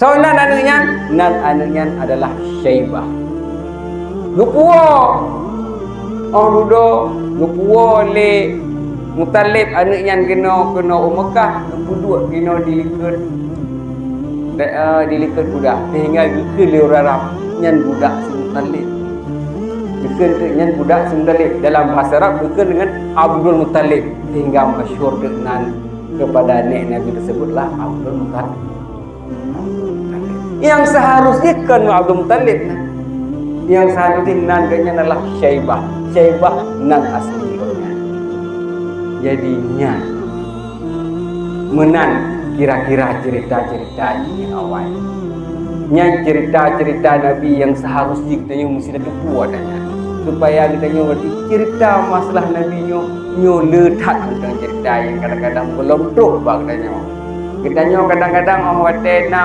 So nan anaknya adalah Syaibah. Lupuo orang duduk lupuo le Muttalib anaknya kena Mekah, lupu kena dilikat budak sehingga ke orang Arab nyan budak si Muttalib. Nyan budak si Muttalib dalam bahasa Arab dengan Abdul Muttalib sehingga masyhur dengan kepada anak Nabi tersebutlah Abdul Muttalib. Yang seharusnya kan Abdul Muttalib, yang seharusnya nandanya adalah Syaibah nan asli rohnya. Jadinya menan kira-kira cerita-cerita yang awal. Yang cerita-cerita Nabi yang seharusnya kita mesti ada buatnya supaya kita ngerti cerita masalah Nabi nyo letak tentang cerita yang kadang-kadang belum tuh baganya. Kita kadang-kadang orang kata